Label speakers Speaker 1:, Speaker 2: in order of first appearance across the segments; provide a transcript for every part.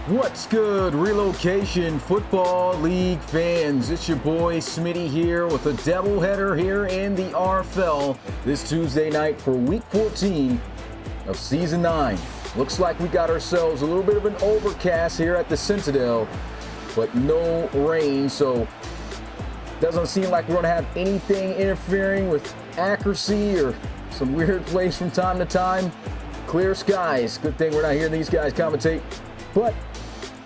Speaker 1: What's good, Relocation Football League fans? It's your boy Smitty here with a doubleheader here in the RFL this Tuesday night for Week 14 of Season 9. Looks like we got ourselves a little bit of an overcast here at the Sentinel, but no rain, so doesn't seem like we're going to have anything interfering with accuracy or some weird plays from time to time. Clear skies. Good thing we're not hearing these guys commentate, but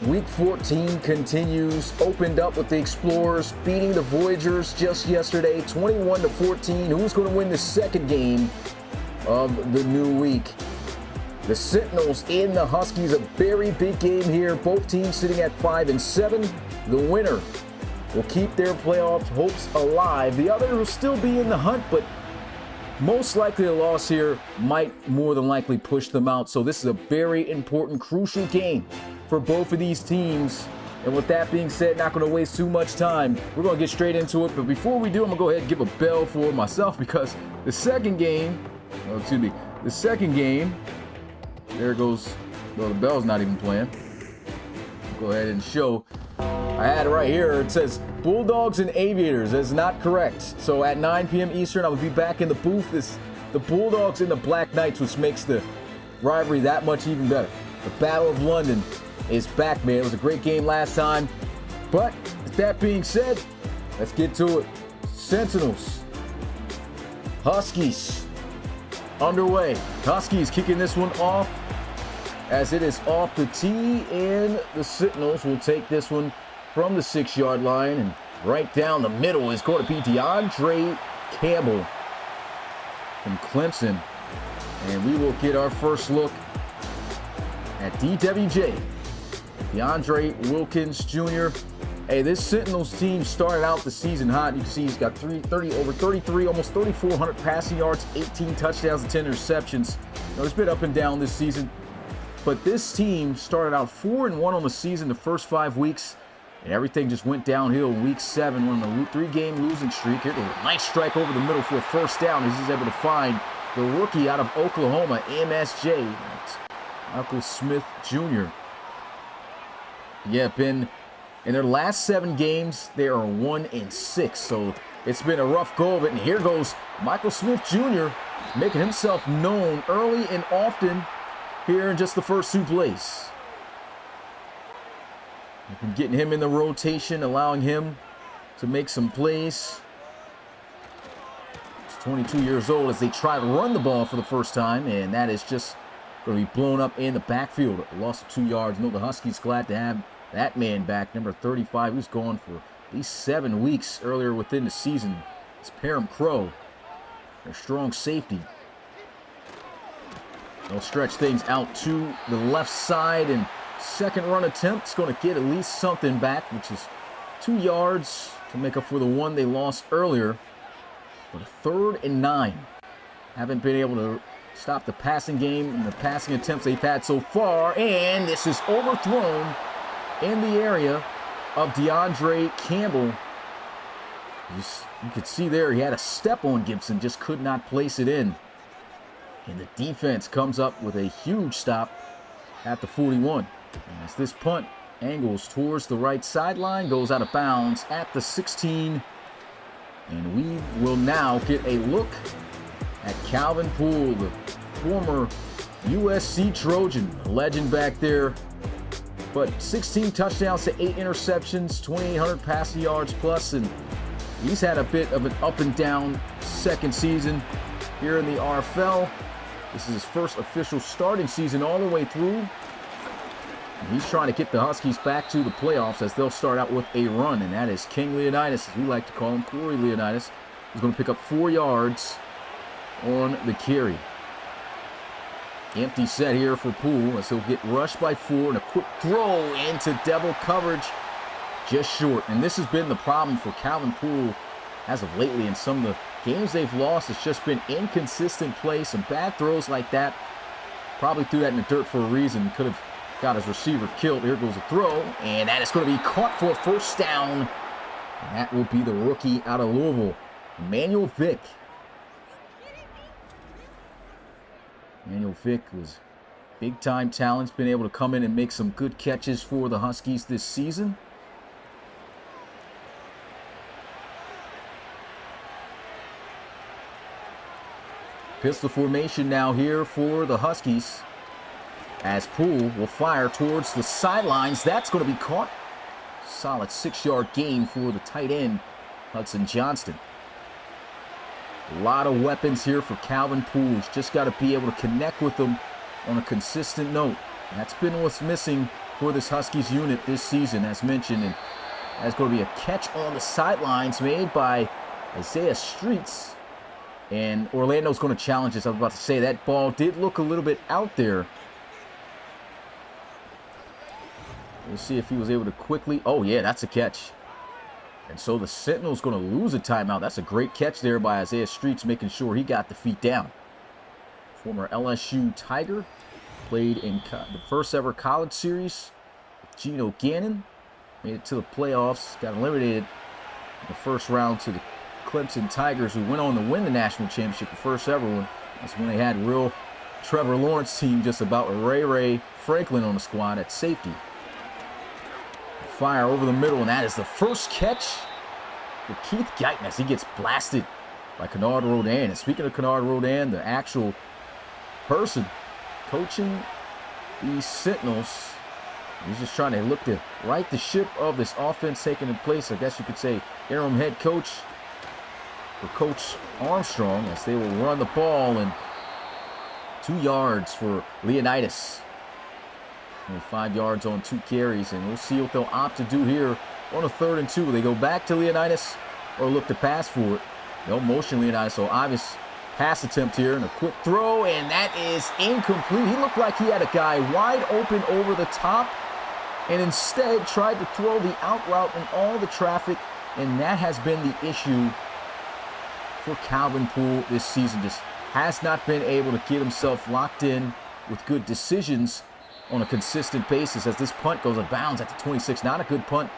Speaker 1: Week 14 continues, opened up with the Explorers beating the Voyagers just yesterday, 21-14. Who's going to win the second game of the new week? The Sentinels in the Huskies, a very big game here. Both teams sitting at 5-7. The winner will keep their playoff hopes alive. The other will still be in the hunt, but most likely a loss here might more than likely push them out. So this is a very important, crucial game for both of these teams. And with that being said, not going to waste too much time. We're going to get straight into it. But before we do, I'm going to go ahead and give a bell for myself because the second game, there goes, well, the bell's not even playing. Go ahead and show. I had it right here. It says Bulldogs and Aviators. That's not correct. So at 9 p.m. Eastern, I will be back in the booth. It's the Bulldogs and the Black Knights, which makes the rivalry that much even better. The Battle of London is back, man. It was a great game last time. But with that being said, let's get to it. Sentinels, Huskies, underway. Huskies kicking this one off as it is off the tee, and the Sentinels will take this one from the 6-yard line, and right down the middle is going to be DeAndre Campbell from Clemson. And we will get our first look at DWJ. DeAndre Wilkins Jr. Hey, this Sentinels team started out the season hot. You can see he's got over 33, almost 3,400 passing yards, 18 touchdowns and 10 interceptions. Now, it's been up and down this season, but this team started out 4-1 on the season the first 5 weeks, and everything just went downhill in Week 7, on a 3-game losing streak. Here, a nice strike over the middle for a first down as he's able to find the rookie out of Oklahoma, MSJ. That's Michael Smith Jr. Yeah, been in their last 7 games, they are 1-6. So it's been a rough go of it. And here goes Michael Smith Jr. making himself known early and often here in just the first 2 plays. Getting him in the rotation, allowing him to make some plays. He's 22 years old as they try to run the ball for the first time, and that is just going to be blown up in the backfield. A loss of 2 yards. No, the Huskies glad to have that man back, number 35. He was gone for at least 7 weeks earlier within the season. It's Parham Crow, their strong safety. They'll stretch things out to the left side, and second run attempt is going to get at least something back, which is 2 yards to make up for the 1 they lost earlier. But a 3rd and 9. Haven't been able to stop the passing game and the passing attempts they've had so far, and this is overthrown in the area of DeAndre Campbell. You could see there he had a step on Gibson, just could not place it in. And the defense comes up with a huge stop at the 41. And as this punt angles towards the right sideline, goes out of bounds at the 16. And we will now get a look at Calvin Poole, the former USC Trojan, a legend back there. But 16 touchdowns to 8 interceptions, 2,800 passing yards plus, and he's had a bit of an up and down second season here in the RFL. This is his first official starting season all the way through. And he's trying to get the Huskies back to the playoffs as they'll start out with a run, and that is King Leonidas, as we like to call him, Corey Leonidas. He's going to pick up 4 yards on the carry. Empty set here for Poole as he'll get rushed by 4, and a quick throw into double coverage, just short. And this has been the problem for Calvin Poole as of lately. In some of the games they've lost, it's just been inconsistent play, some bad throws like that. Probably threw that in the dirt for a reason. Could have got his receiver killed. Here goes a throw, and that is going to be caught for a first down. And that will be the rookie out of Louisville, Emmanuel Vick. Emmanuel Vick was Big-time talent's been able to come in and make some good catches for the Huskies this season. Pistol formation now here for the Huskies, as Poole will fire towards the sidelines. That's going to be caught. Solid 6-yard gain for the tight end, Hudson Johnston. A lot of weapons here for Calvin Poole. He's just got to be able to connect with them on a consistent note. That's been what's missing for this Huskies unit this season, as mentioned. And that's going to be a catch on the sidelines made by Isaiah Streets. And Orlando's going to challenge this. I was about to say, that ball did look a little bit out there. We'll see if he was able to quickly... Oh, yeah, that's a catch. And so the Sentinel's going to lose a timeout. That's a great catch there by Isaiah Streets, making sure he got the feet down. Former LSU Tiger. Played in the first ever college series with Geno Gannon. Made it to the playoffs. Got eliminated in the first round to the Clemson Tigers, who went on to win the national championship, the first ever one. That's when they had real Trevor Lawrence team, just about Ray Franklin on the squad at safety. Fire over the middle, and that is the first catch for Keith Guyton as he gets blasted by Kennard Rodan. And speaking of Kennard Rodan, the actual person coaching the Sentinels, he's just trying to look to right the ship of this offense taking in place. I guess you could say interim head coach for Coach Armstrong, as they will run the ball, and 2 yards for Leonidas. Only 5 yards on 2 carries, and we'll see what they'll opt to do here on a 3rd and 2. They go back to Leonidas or look to pass for it. They'll motion Leonidas, so obvious pass attempt here and a quick throw, and that is incomplete. He looked like he had a guy wide open over the top, and instead tried to throw the out route in all the traffic, and that has been the issue for Calvin Poole this season. Just has not been able to get himself locked in with good decisions on a consistent basis, as this punt goes out of bounds at the 26. Not a good punt.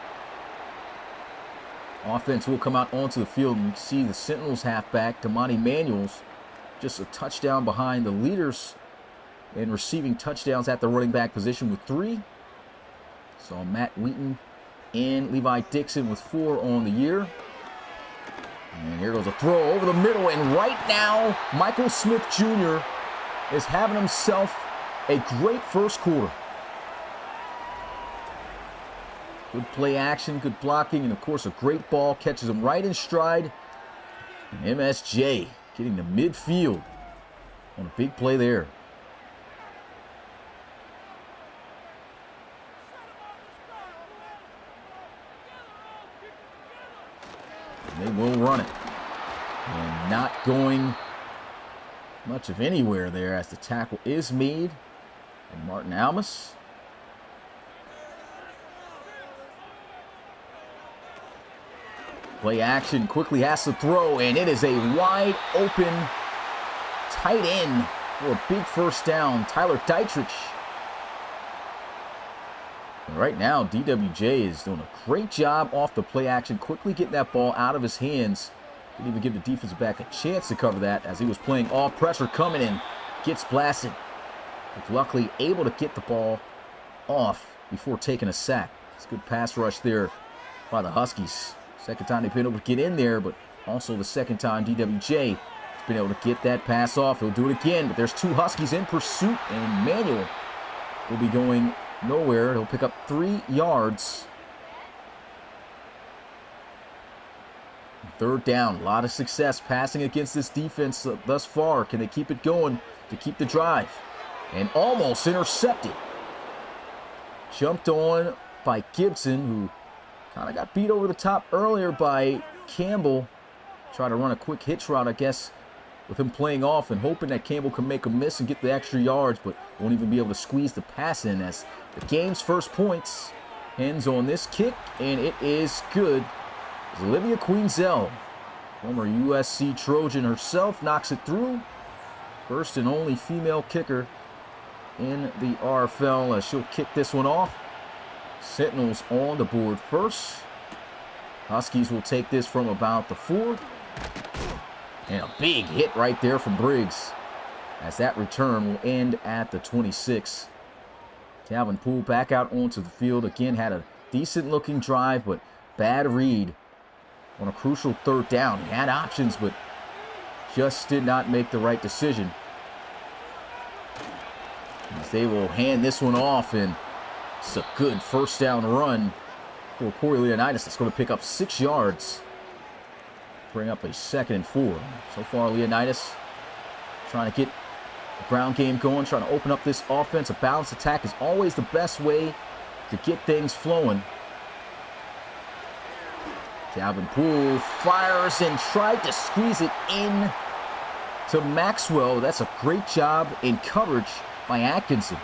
Speaker 1: Offense will come out onto the field, and you see the Sentinels halfback, Damani Manuels, just a touchdown behind the leaders in receiving touchdowns at the running back position with 3. Saw Matt Wheaton and Levi Dixon with 4 on the year. And here goes a throw over the middle, and right now, Michael Smith Jr. is having himself a great first quarter. Good play action, good blocking, and of course a great ball. Catches him right in stride. And MSJ getting to midfield on a big play there. And they will run it. And not going much of anywhere there, as the tackle is made. And Martin Almus. Play action, quickly has to throw, and it is a wide open tight end for a big first down. Tyler Dietrich. And right now, DWJ is doing a great job off the play action, quickly getting that ball out of his hands. Didn't even give the defensive back a chance to cover that, as he was playing all pressure coming in. Gets blasted. But luckily able to get the ball off before taking a sack. It's a good pass rush there by the Huskies. Second time they've been able to get in there, but also the second time DWJ has been able to get that pass off. He'll do it again, but there's 2 Huskies in pursuit, and Manuel will be going nowhere. He'll pick up 3 yards. 3rd down. A lot of success passing against this defense thus far. Can they keep it going to keep the drive? And almost intercepted. Jumped on by Gibson, who kind of got beat over the top earlier by Campbell. Tried to run a quick hitch route, I guess, with him playing off and hoping that Campbell can make a miss and get the extra yards, but won't even be able to squeeze the pass in, as the game's first points ends on this kick, and it is good. As Olivia Queenzell, former USC Trojan herself, knocks it through. First and only female kicker in the RFL, as she'll kick this one off. Sentinels on the board first. Huskies will take this from about the 4. And a big hit right there from Briggs. as that return will end at the 26. Calvin Poole back out onto the field. Again, had a decent-looking drive, but bad read on a crucial third down. He had options, but just did not make the right decision. As they will hand this one off, and it's a good first down run for Corey Leonidas. That's going to pick up 6 yards. Bring up a 2nd and 4. So far, Leonidas trying to get the ground game going, trying to open up this offense. A balanced attack is always the best way to get things flowing. Calvin Poole fires and tried to squeeze it in to Maxwell. That's a great job in coverage by Atkinson.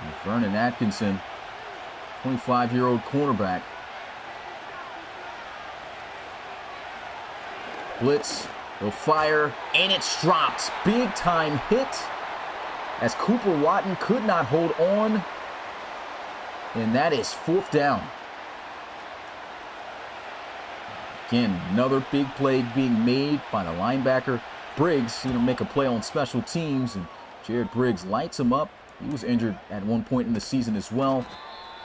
Speaker 1: And Vernon Atkinson, 25-year-old cornerback. Blitz, will fire, and it's dropped. Big time hit as Cooper Watton could not hold on. And that is 4th down. Again, another big play being made by the linebacker. Briggs, make a play on special teams, and Jared Briggs lights him up. He was injured at one point in the season as well.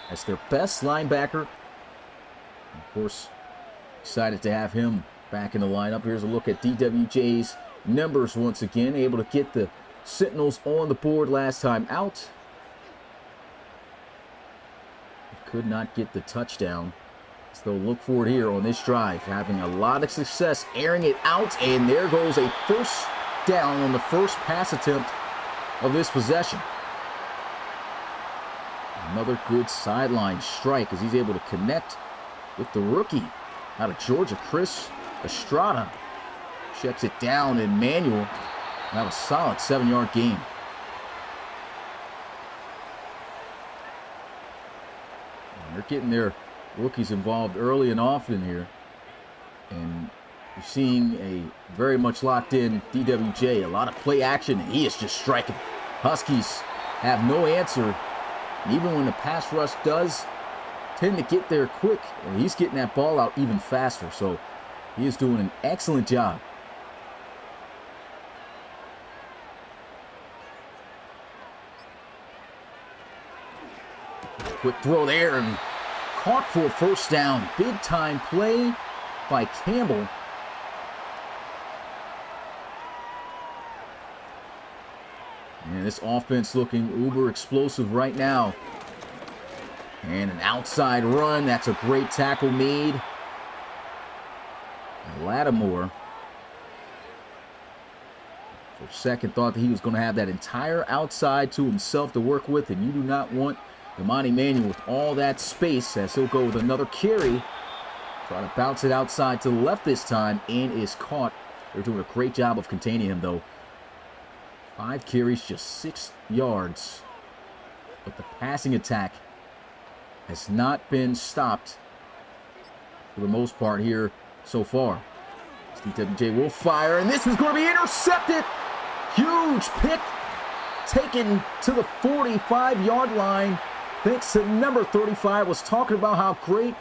Speaker 1: That's their best linebacker. Of course, excited to have him back in the lineup. Here's a look at DWJ's numbers once again. Able to get the Sentinels on the board last time out. Could not get the touchdown. So they'll look for it here on this drive. Having a lot of success airing it out. And there goes a first down on the first pass attempt of this possession. Another good sideline strike as he's able to connect with the rookie out of Georgia, Chris Estrada. Checks it down in manual. That was a solid 7-yard gain. They're getting their rookies involved early and often here. And you're seeing a very much locked in DWJ. A lot of play action, and he is just striking. Huskies have no answer. And even when the pass rush does tend to get there quick, he's getting that ball out even faster. So he is doing an excellent job. Quick throw there and caught for a first down. Big time play by Campbell. And this offense looking uber explosive right now. And an outside run. That's a great tackle made. And Lattimore, for a second, thought that he was going to have that entire outside to himself to work with, and you do not want Damani Manuel with all that space, as he'll go with another carry. Try to bounce it outside to the left this time, and is caught. They're doing a great job of containing him, though. 5 carries, just 6 yards. But the passing attack has not been stopped for the most part here so far. DWJ will fire, and this is going to be intercepted. Huge pick taken to the 45-yard line. Thanks to number 35. Was talking about how great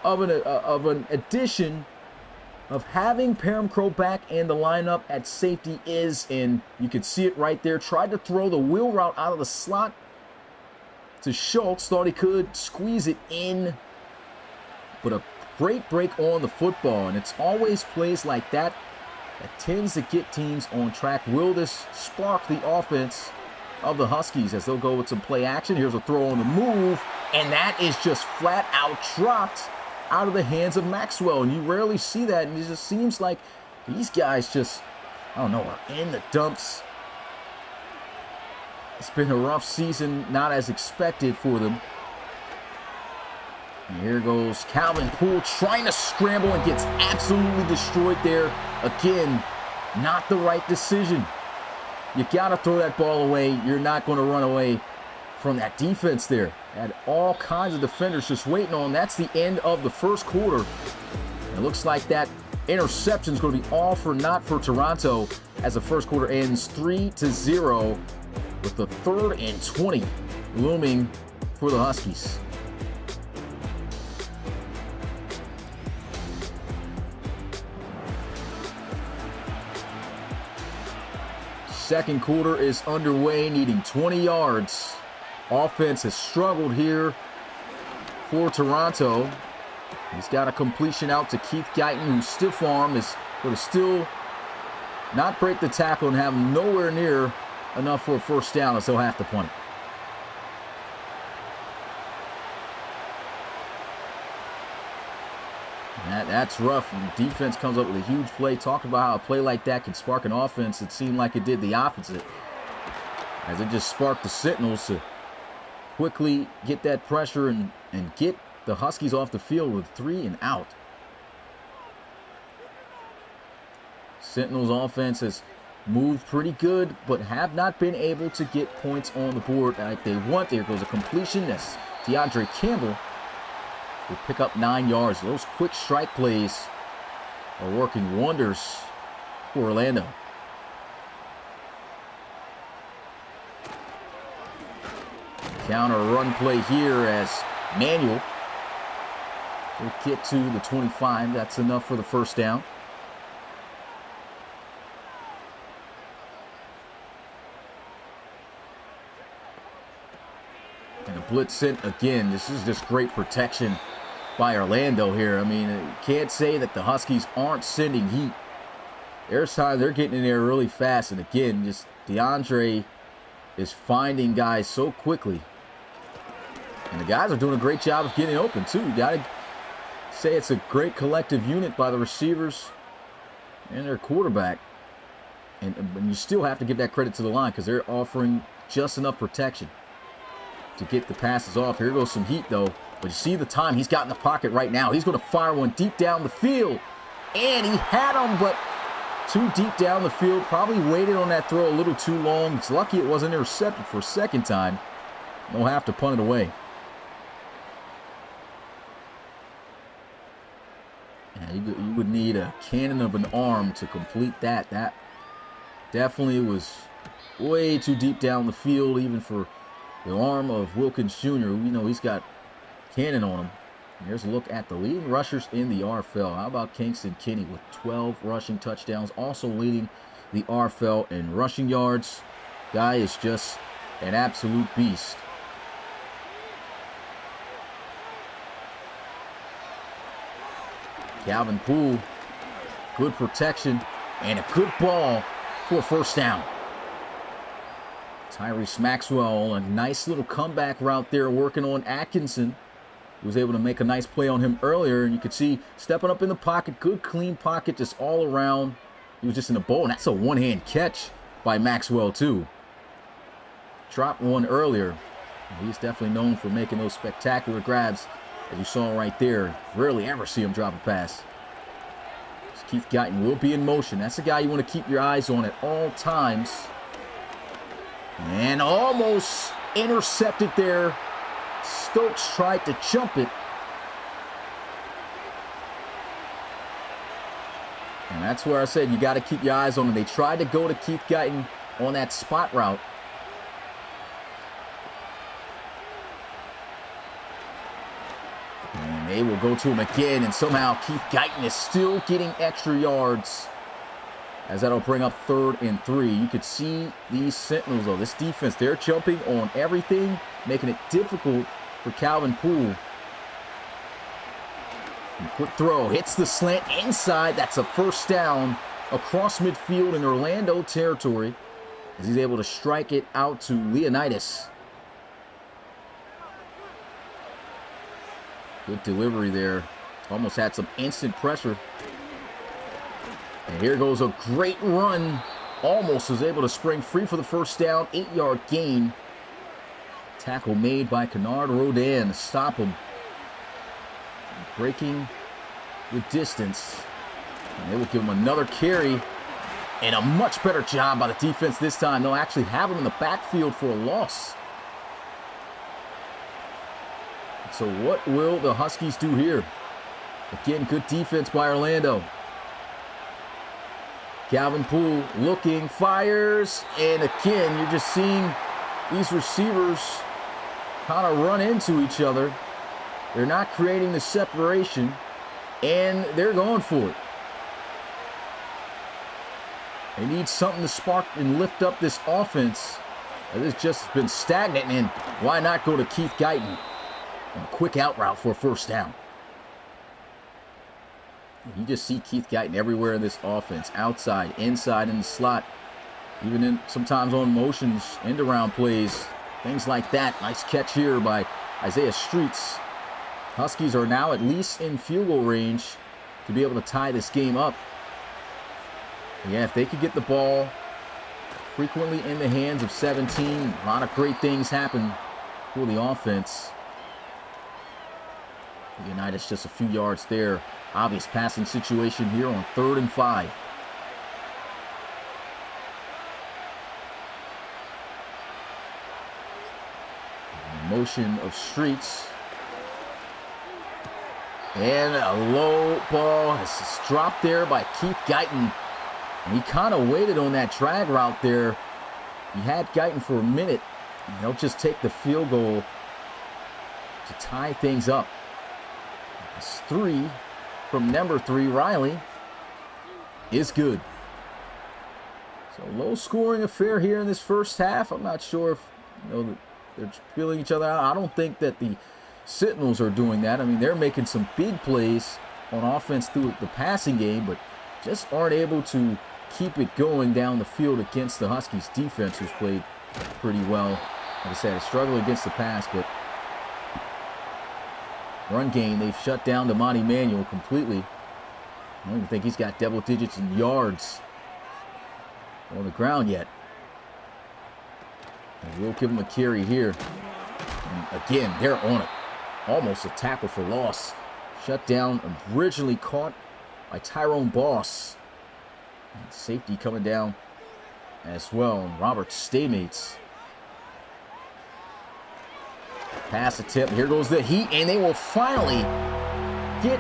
Speaker 1: of an addition of having Parham Crow back in the lineup at safety is, and you can see it right there. Tried to throw the wheel route out of the slot to Schultz. Thought he could squeeze it in, but a great break on the football, and it's always plays like that that tends to get teams on track. Will this spark the offense of the Huskies as they'll go with some play action? Here's a throw on the move, and that is just flat out dropped out of the hands of Maxwell. And you rarely see that, and it just seems like these guys just, I don't know, are in the dumps. It's been a rough season, not as expected for them. And here goes Calvin Poole trying to scramble and gets absolutely destroyed there. Again, not the right decision. You got to throw that ball away. You're not going to run away from that defense there. Had all kinds of defenders just waiting on. That's the end of the first quarter. It looks like that interception is going to be all for naught for Toronto as the first quarter ends 3-0 with the 3rd and 20 looming for the Huskies. Second quarter is underway, needing 20 yards. Offense has struggled here for Toronto. He's got a completion out to Keith Guyton, whose stiff arm is going to still not break the tackle and have him nowhere near enough for a first down, as they'll have to punt it. That's rough. And the defense comes up with a huge play. Talking about how a play like that can spark an offense. It seemed like it did the opposite, as it just sparked the Sentinels to quickly get that pressure and get the Huskies off the field with 3 and out. Sentinels offense has moved pretty good, but have not been able to get points on the board like they want. There goes a completion. That's DeAndre Campbell. Will pick up 9 yards. Those quick strike plays are working wonders for Orlando. Counter run play here as Manuel will get to the 25. That's enough for the first down. And a blitz sent again. This is just great protection by Orlando here. I mean, you can't say that the Huskies aren't sending heat. There's time they're getting in there really fast. And again, just DeAndre is finding guys so quickly. And the guys are doing a great job of getting open, too. You got to say it's a great collective unit by the receivers and their quarterback. And you still have to give that credit to the line, because they're offering just enough protection to get the passes off. Here goes some heat, though. But you see the time he's got in the pocket right now. He's going to fire one deep down the field. And he had him, but too deep down the field. Probably waited on that throw a little too long. It's lucky it wasn't intercepted for a second time. They'll have to punt it away. And you would need a cannon of an arm to complete that. That definitely was way too deep down the field, even for the arm of Wilkins Jr. We know he's got cannon on him. And here's a look at the leading rushers in the RFL. How about Kingston Kinney with 12 rushing touchdowns, also leading the RFL in rushing yards. Guy is just an absolute beast. Calvin Poole, good protection and a good ball for a first down. Tyrese Maxwell, a nice little comeback route there, working on Atkinson. He was able to make a nice play on him earlier, and you could see stepping up in the pocket, good clean pocket just all around. He was just in a bowl, and that's a one-hand catch by Maxwell too. Dropped one earlier. He's definitely known for making those spectacular grabs, as you saw right there. Rarely ever see him drop a pass. Keith Guyton will be in motion. That's the guy you want to keep your eyes on at all times. And almost intercepted there. Stokes tried to jump it. And that's where I said you got to keep your eyes on him. They tried to go to Keith Guyton on that spot route. And they will go to him again, and somehow Keith Guyton is still getting extra yards, as that'll bring up 3rd and 3. You could see these Sentinels, though. This defense, they're jumping on everything, making it difficult for Calvin Poole. And quick throw, hits the slant inside. That's a first down across midfield in Orlando territory, as he's able to strike it out to Leonidas. Good delivery there. Almost had some instant pressure. And here goes a great run. Almost was able to spring free for the first down. 8-yard gain. Tackle made by Kennard Rodin to stop him. Breaking the distance. And they will give him another carry. And a much better job by the defense this time. They'll actually have him in the backfield for a loss. So what will the Huskies do here? Again, good defense by Orlando. Calvin Poole looking, fires, and again, you're just seeing these receivers kind of run into each other. They're not creating the separation, and they're going for it. They need something to spark and lift up this offense. It's just been stagnant, and why not go to Keith Guyton on a quick out route for a first down? You just see Keith Guyton everywhere in this offense, outside, inside, in the slot, even in sometimes on motions, end around plays, things like that. Nice catch here by Isaiah Streets. Huskies are now at least in field goal range to be able to tie this game up. Yeah, if they could get the ball frequently in the hands of 17, a lot of great things happen for the offense. Leonidas just a few yards there. Obvious passing situation here on 3rd and 5. Motion of Streets. And a low ball is dropped there by Keith Guyton. And he kind of waited on that drag route there. He had Guyton for a minute. And he'll just take the field goal to tie things up. It's 3 from number 3, Riley, is good. So low scoring affair here in this first half. I'm not sure if they're feeling each other out. I don't think that the Sentinels are doing that. I mean, they're making some big plays on offense through the passing game, but just aren't able to keep it going down the field against the Huskies defense, who's played pretty well. Like I said, struggling against the pass, but run game, they've shut down Damani Manuel completely. I don't even think he's got double digits in yards on the ground yet. And we'll give him a carry here. And again, they're on it. Almost a tackle for loss. Shut down, originally caught by Tyrone Boss. And safety coming down as well. And Robert Staymates. Pass attempt. Here goes the heat, and they will finally get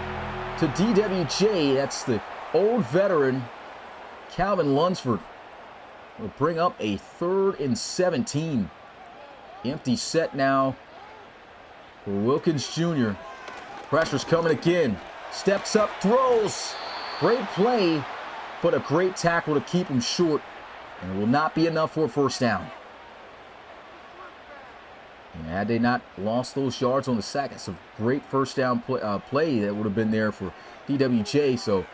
Speaker 1: to DWJ. That's the old veteran, Calvin Lunsford. Will bring up a 3rd and 17. Empty set now for Wilkins Jr. Pressure's coming again. Steps up, throws. Great play, but a great tackle to keep him short. And it will not be enough for a first down. And had they not lost those yards on the sack, it's a great first down play that would have been there for DWJ. So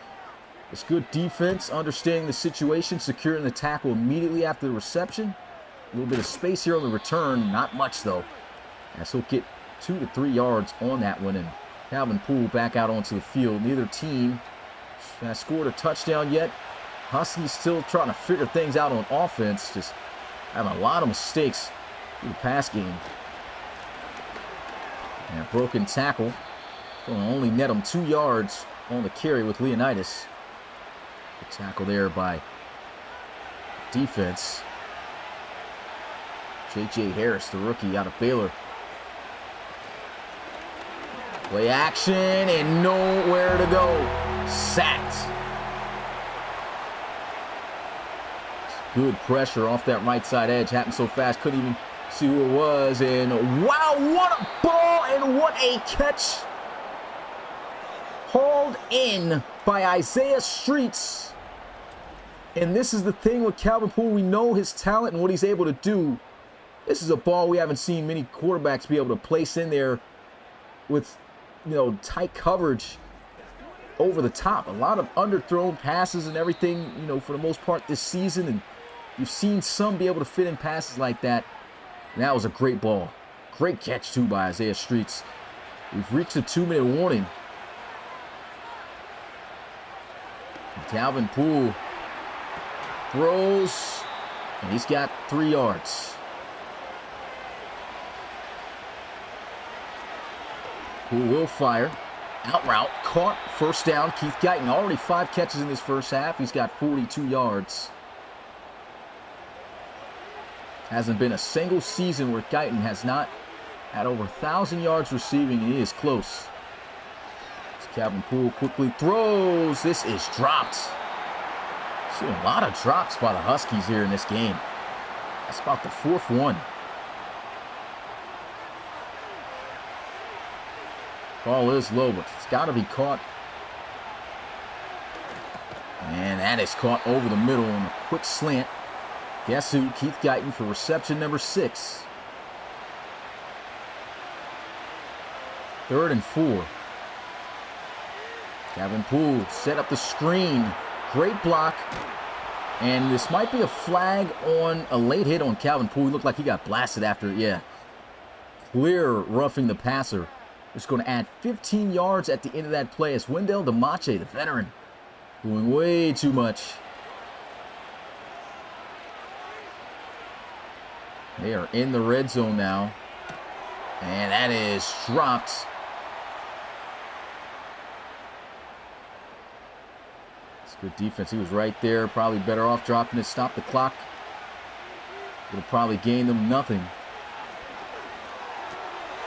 Speaker 1: it's good defense, understanding the situation, securing the tackle immediately after the reception. A little bit of space here on the return, not much though. As he'll get 2 to 3 yards on that one, and Calvin Poole back out onto the field. Neither team has scored a touchdown yet. Huskies still trying to figure things out on offense, just having a lot of mistakes in the pass game. And a broken tackle. Going to only net him 2 yards on the carry with Leonidas. The tackle there by defense. J.J. Harris, the rookie out of Baylor. Play action and nowhere to go. Sacked. Good pressure off that right side edge. Happened so fast, couldn't even see who it was. And wow, what a ball and what a catch. Hauled in by Isaiah Streets. And this is the thing with Calvin Poole. We know his talent and what he's able to do. This is a ball we haven't seen many quarterbacks be able to place in there with, tight coverage over the top. A lot of underthrown passes and everything, for the most part this season. And you've seen some be able to fit in passes like that. And that was a great ball. Great catch, too, by Isaiah Streets. We've reached the 2-minute warning. Calvin Poole throws, and he's got 3 yards. Poole will fire. Out route, caught, first down. Keith Guyton, already 5 catches in this first half. He's got 42 yards. Hasn't been a single season where Guyton has not had over 1,000 yards receiving, and he is close. Calvin Poole quickly throws. This is dropped. See a lot of drops by the Huskies here in this game. That's about the 4th one. Ball is low, but it's got to be caught. And that is caught over the middle on a quick slant. Guess who? Keith Guyton for reception number 6. 3rd and 4. Calvin Poole set up the screen. Great block. And this might be a flag on a late hit on Calvin Poole. He looked like he got blasted after it. Yeah. Clear roughing the passer. It's going to add 15 yards at the end of that play as Wendell DeMache, the veteran, doing way too much. They are in the red zone now. And that is dropped. It's good defense. He was right there. Probably better off dropping it. Stop the clock. Would have probably gained them nothing.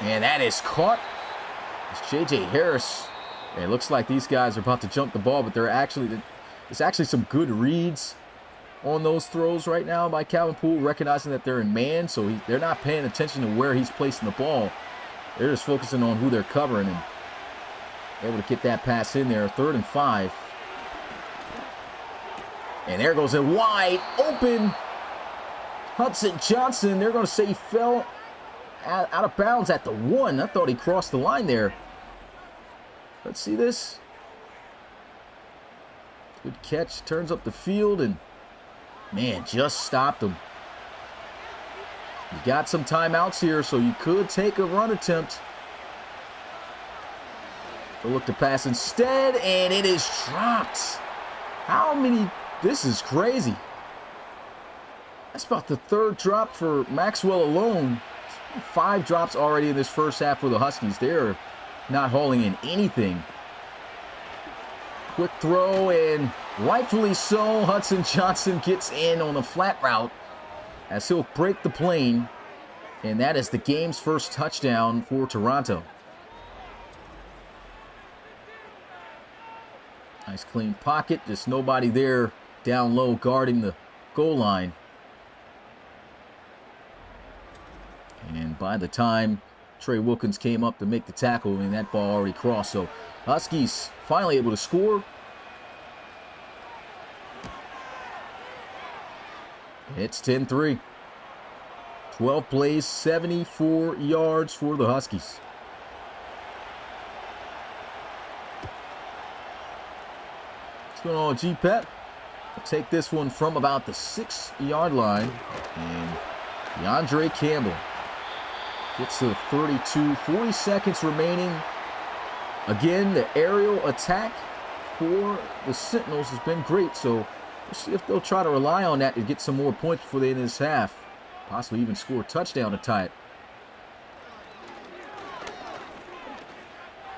Speaker 1: And that is caught. It's J.J. Harris. It looks like these guys are about to jump the ball, but there's actually some good reads on those throws right now by Calvin Poole, recognizing that they're in man, so they're not paying attention to where he's placing the ball. They're just focusing on who they're covering and able to get that pass in there. 3rd and 5. And there goes a wide open Hudson Johnson. They're going to say he fell out of bounds at the 1. I thought he crossed the line there. Let's see this. Good catch. Turns up the field and, man, just stopped him. You got some timeouts here, so you could take a run attempt. But look to pass instead, and it is dropped. How many? This is crazy. That's about the 3rd drop for Maxwell alone. 5 drops already in this first half for the Huskies. They're not hauling in anything. Quick throw, and rightfully so, Hudson Johnson gets in on a flat route as he'll break the plane, and that is the game's first touchdown for Toronto. Nice clean pocket, just nobody there down low guarding the goal line. And by the time Trey Wilkins came up to make the tackle, and that ball already crossed. So Huskies finally able to score. It's 10-3. 12 plays, 74 yards for the Huskies. What's going on, G-Pep? We'll take this one from about the 6-yard line. And DeAndre Campbell gets to the 32, 40 seconds remaining. Again, the aerial attack for the Sentinels has been great, so we'll see if they'll try to rely on that to get some more points before the end of this half. Possibly even score a touchdown to tie it.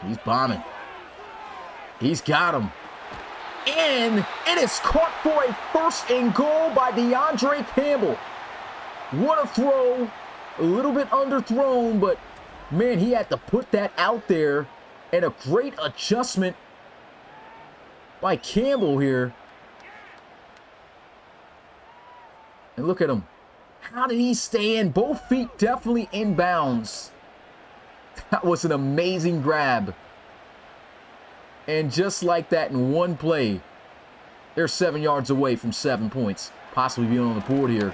Speaker 1: He's bombing. He's got him. And it is caught for a 1st and goal by DeAndre Campbell. What a throw. A little bit underthrown, but man, he had to put that out there. And a great adjustment by Campbell here. And look at him. How did he stay in? Both feet definitely in bounds. That was an amazing grab. And just like that, in one play, they're 7 yards away from 7 points. Possibly being on the board here.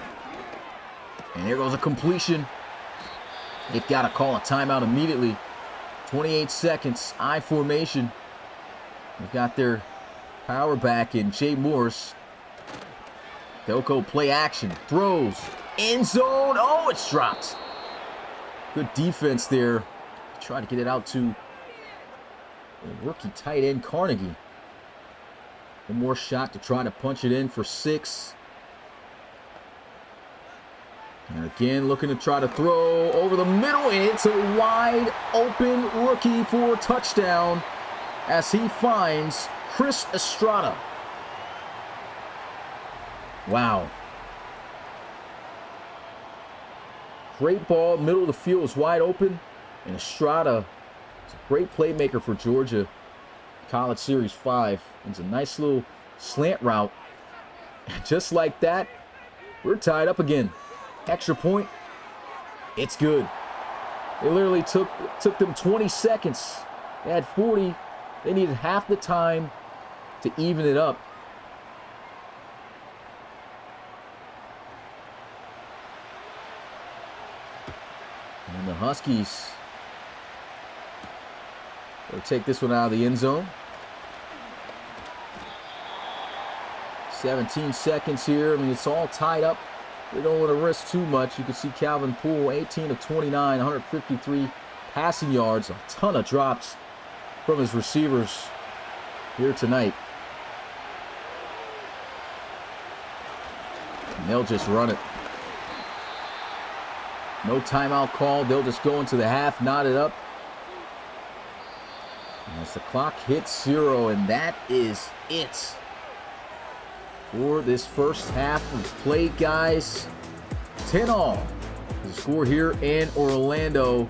Speaker 1: And there goes a completion. They've got to call a timeout immediately. 28 seconds, I formation. They've got their power back in Jay Morris. They'll go play action. Throws. End zone. Oh, it's dropped. Good defense there. Try to get it out to the rookie tight end Carnegie. One more shot to try to punch it in for 6. And again, looking to try to throw over the middle. And it's a wide open rookie for a touchdown as he finds Chris Estrada. Wow. Great ball. Middle of the field is wide open. And Estrada is a great playmaker for Georgia. College Series 5. It's a nice little slant route. And just like that, we're tied up again. Extra point. It's good. They literally took them 20 seconds. They had 40. They needed half the time to even it up. And the Huskies will take this one out of the end zone. 17 seconds here. I mean, it's all tied up. We don't want to risk too much. You can see Calvin Poole, 18 of 29, 153 passing yards, a ton of drops from his receivers here tonight. And they'll just run it. No timeout call. They'll just go into the half, knot it up. As the clock hits 0, and that is it for this first half of play, guys. 10-all is the score here in Orlando.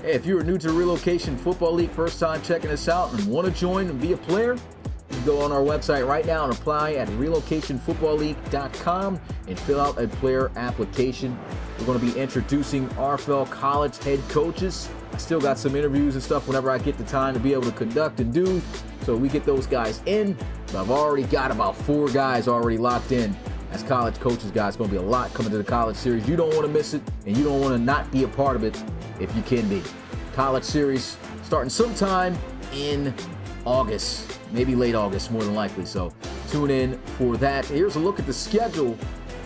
Speaker 1: Hey, if you are new to Relocation Football League, first time checking us out and want to join and be a player, you can go on our website right now and apply at relocationfootballleague.com and fill out a player application. We're going to be introducing RFL college head coaches. I still got some interviews and stuff whenever I get the time to be able to conduct and do, so we get those guys in. But I've already got about 4 guys already locked in as college coaches, guys. It's going to be a lot coming to the college series. You don't want to miss it, and you don't want to not be a part of it if you can be. College series starting sometime in August, maybe late August, more than likely. So tune in for that. Here's a look at the schedule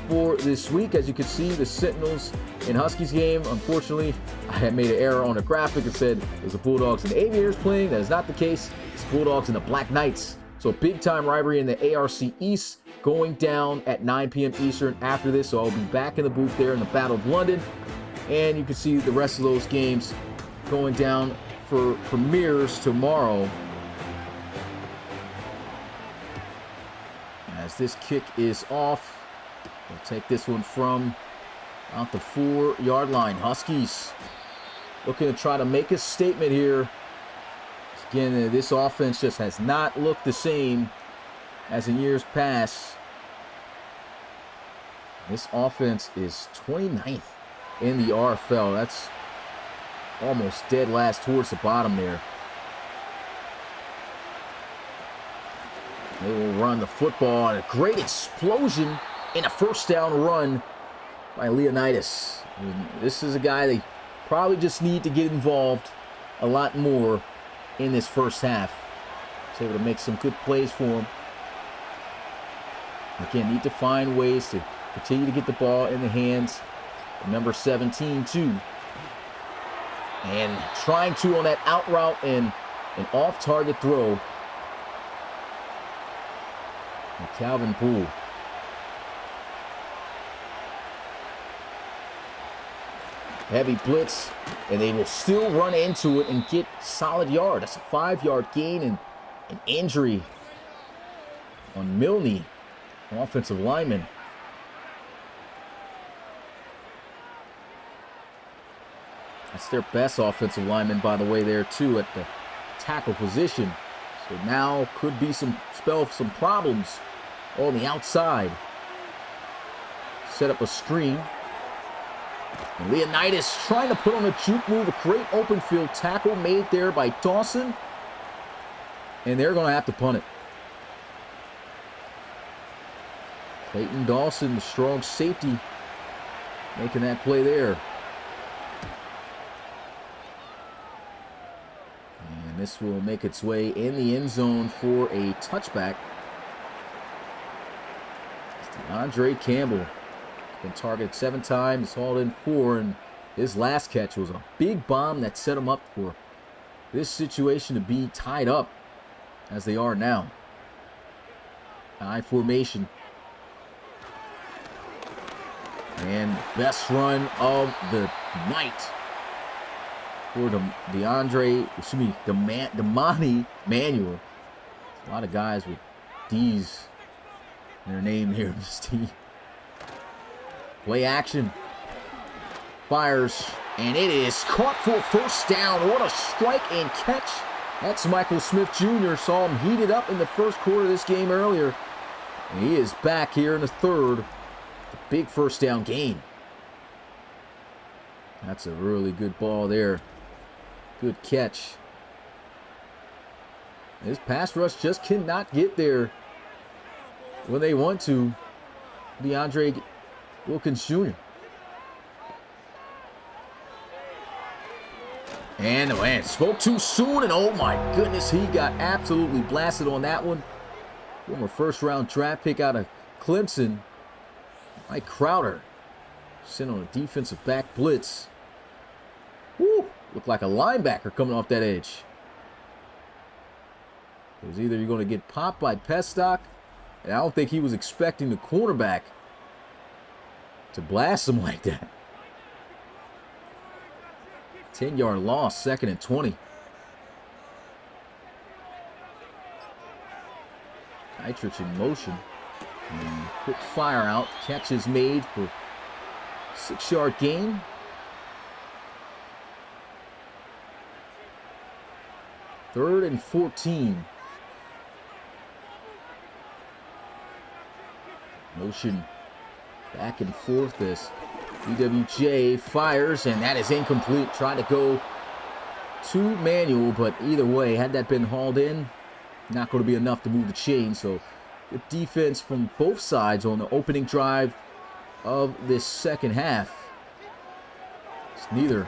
Speaker 1: for this week. As you can see, the Sentinels and Huskies game. Unfortunately, I had made an error on the graphic. It said it was the Bulldogs and the Aviators playing. That is not the case. It's the Bulldogs and the Black Knights. So big time rivalry in the ARC East going down at 9 p.m. Eastern after this. So I'll be back in the booth there in the Battle of London. And you can see the rest of those games going down for premieres tomorrow. As this kick is off, we'll take this one from out the 4-yard line. Huskies looking to try to make a statement here. Again, this offense just has not looked the same as in years past. This offense is 29th in the RFL. That's almost dead last towards the bottom there. They will run the football, and a great explosion in a first down run by Leonidas. This is a guy they probably just need to get involved a lot more in this first half. He's able to make some good plays for him. Again, need to find ways to continue to get the ball in the hands of number 17 too. And trying to on that out route and an off-target throw. And Calvin Poole. Heavy blitz, and they will still run into it and get solid yard. That's a 5-yard gain and an injury on Milne, an offensive lineman. That's their best offensive lineman, by the way, there too at the tackle position. So now could be some problems on the outside. Set up a screen. And Leonidas trying to put on a juke move. A great open field tackle made there by Dawson. And they're going to have to punt it. Clayton Dawson, the strong safety, making that play there. And this will make its way in the end zone for a touchback. It's DeAndre Campbell. Been targeted 7 times, hauled in 4, and his last catch was a big bomb that set him up for this situation to be tied up as they are now. High formation. And best run of the night for Damani Manuel. A lot of guys with D's in their name here in this team. Play action. Fires. And it is caught for first down. What a strike and catch. That's Michael Smith Jr. Saw him heated up in the first quarter of this game earlier. And he is back here in the third. Big first down gain. That's a really good ball there. Good catch. This pass rush just cannot get there when they want to. DeAndre Wilkins Jr. And man, spoke too soon, and oh my goodness, he got absolutely blasted on that one. Former first-round draft pick out of Clemson, Mike Crowder, sent on a defensive back blitz. Woo! Looked like a linebacker coming off that edge. It was either you're going to get popped by Pestock, and I don't think he was expecting the cornerback to blast him like that. 10-yard loss, 2nd and 20. Dietrich in motion. And quick fire out. Catch is made for 6-yard gain. Third and 14. Motion back and forth as BWJ fires, and that is incomplete. Trying to go to manual, but either way, had that been hauled in, not going to be enough to move the chain. So good defense from both sides on the opening drive of this second half. It's neither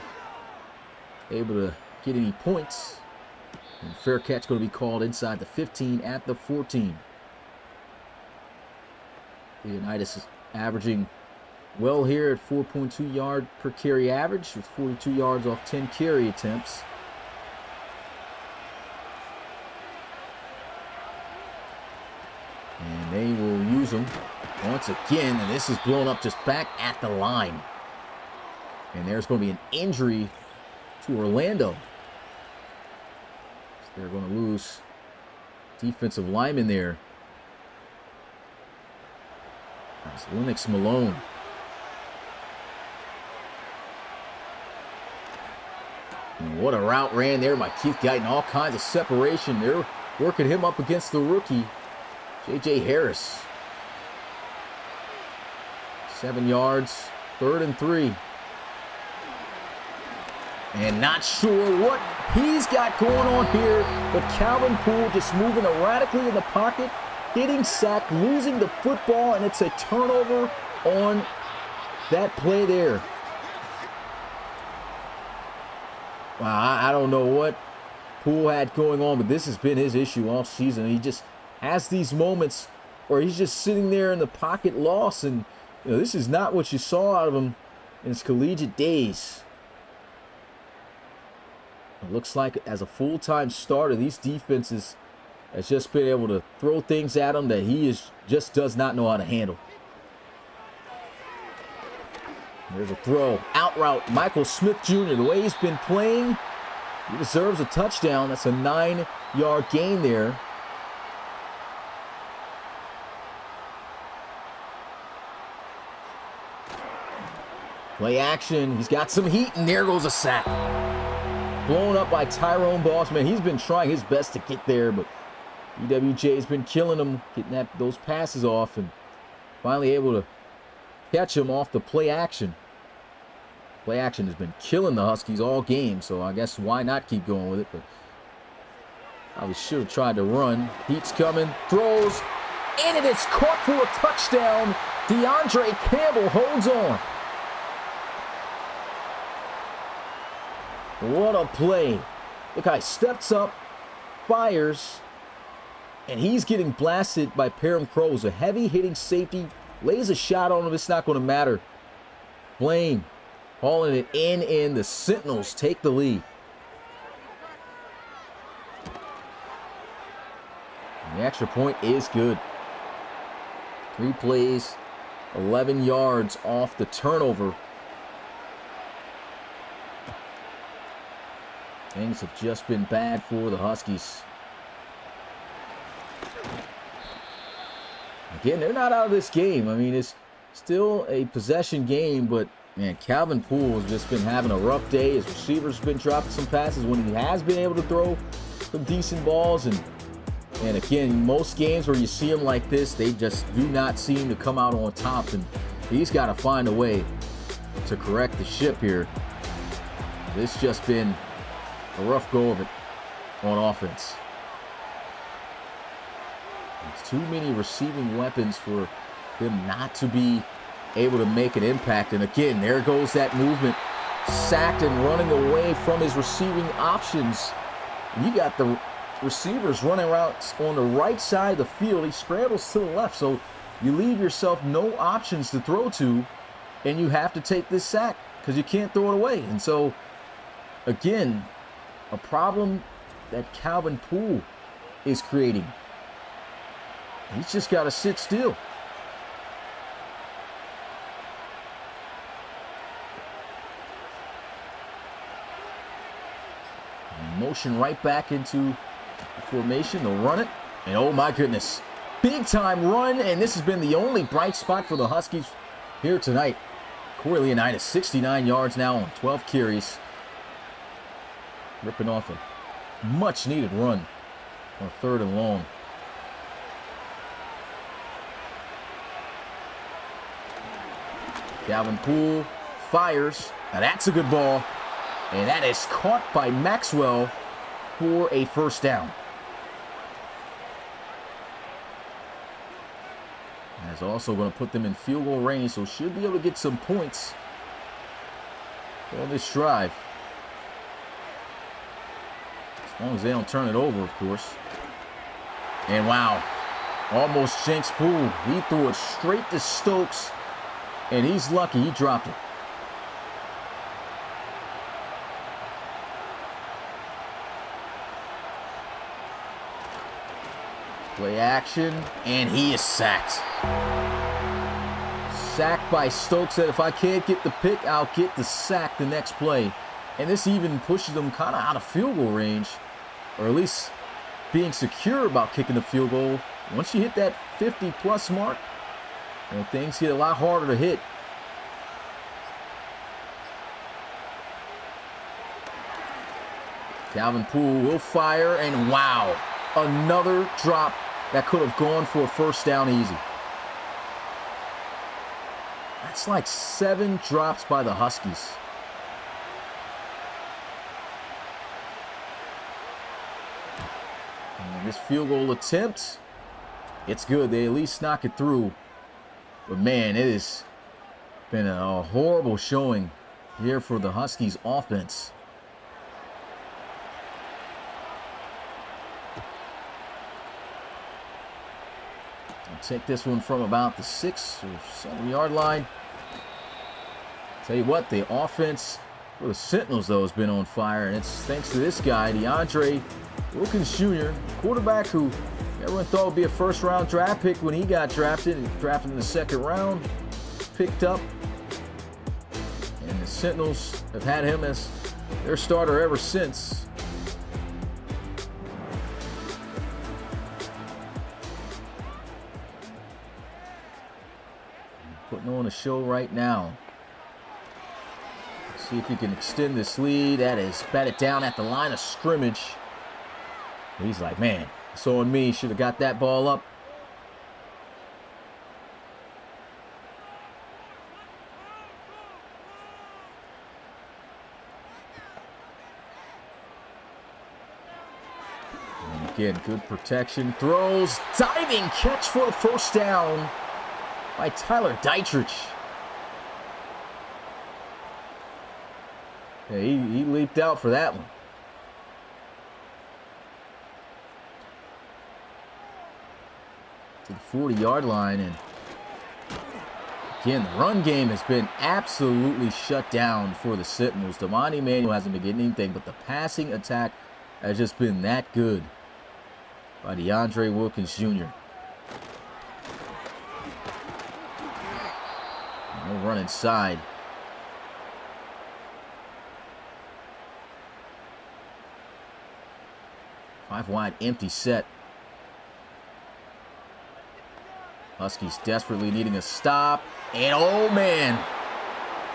Speaker 1: able to get any points, and fair catch going to be called inside the 15 at the 14. Leonidas is averaging well here at 4.2 yard per carry average with 42 yards off 10 carry attempts. And they will use them once again, and this is blown up just back at the line. And there's going to be an injury to Orlando. So they're going to lose defensive lineman there. That's Lennox Malone. And what a route ran there by Keith Guyton. All kinds of separation. They're working him up against the rookie, J.J. Harris. 7 yards, 3rd and 3. And not sure what he's got going on here, but Calvin Poole just moving erratically in the pocket, getting sacked, losing the football, and it's a turnover on that play there. Wow, I don't know what Poole had going on, but this has been his issue all season. He just has these moments where he's just sitting there in the pocket lost, and this is not what you saw out of him in his collegiate days. It looks like as a full-time starter, these defenses has just been able to throw things at him that he just does not know how to handle. There's a throw. Out route, Michael Smith Jr. The way he's been playing, he deserves a touchdown. That's a 9-yard gain there. Play action. He's got some heat, and there goes a sack. Blown up by Tyrone Boss. Man, he's been trying his best to get there, but EWJ's been killing him, getting those passes off, and finally able to catch him off the play action. Play action has been killing the Huskies all game, so I guess why not keep going with it? But I should have tried to run. Heat's coming, throws, and it is caught for a touchdown. DeAndre Campbell holds on. What a play. The guy steps up, fires, and he's getting blasted by Parham Crows. A heavy-hitting safety lays a shot on him. It's not going to matter. Blaine hauling it in. The Sentinels take the lead. And the extra point is good. 3 plays, 11 yards off the turnover. Things have just been bad for the Huskies. Again, they're not out of this game. I mean, it's still a possession game, but man, Calvin Poole has just been having a rough day. His receivers have been dropping some passes when he has been able to throw some decent balls. And again, most games where you see him like this, they just do not seem to come out on top. And he's got to find a way to correct the ship here. It's just been a rough go of it on offense. There's too many receiving weapons for them not to be able to make an impact. And again, there goes that movement sacked and running away from his receiving options. You got the receivers running around on the right side of the field. He scrambles to the left, so you leave yourself no options to throw to, and you have to take this sack because you can't throw it away. And so, again, a problem that Calvin Poole is creating. He's just got to sit still. And motion right back into the formation. They'll run it. And oh my goodness, big time run. And this has been the only bright spot for the Huskies here tonight. Corey Leonidas, 69 yards now on 12 carries. Ripping off a much needed run on 3rd and long. Calvin Poole fires. Now that's a good ball. And that is caught by Maxwell for a first down. That's also going to put them in field goal range, so should be able to get some points on this drive. As long as they don't turn it over, of course. And wow, almost jinxed Poole. He threw it straight to Stokes, and he's lucky he dropped it. Play action, and he is sacked. Sacked by Stokes. Said if I can't get the pick, I'll get the sack the next play. And this even pushes them kind of out of field goal range, or at least being secure about kicking the field goal. Once you hit that 50-plus mark, you know, things get a lot harder to hit. Calvin Poole will fire, and wow, another drop that could have gone for a first down easy. That's like 7 drops by the Huskies. And this field goal attempt, it's good. They at least knock it through. But man, it has been a horrible showing here for the Huskies offense. Take this one from about the 6 or 7 yard line. Tell you what, the offense for the Sentinels, though, has been on fire, and it's thanks to this guy, DeAndre Wilkins Jr., quarterback who everyone thought would be a first-round draft pick when he got drafted. He drafted in the 2nd round, picked up, and the Sentinels have had him as their starter ever since. Putting on a show right now. Let's see if he can extend this lead. That is batted down at the line of scrimmage. He's like, man, it's on me. Should have got that ball up. And again, good protection. Throws, diving catch for a first down by Tyler Dietrich. Yeah, he leaped out for that one. To the 40-yard line. And again, the run game has been absolutely shut down for the Sentinels. Damani Manuel hasn't been getting anything, but the passing attack has just been that good by DeAndre Wilkins Jr. We'll run inside. Five wide, empty set. Huskies desperately needing a stop. And oh man,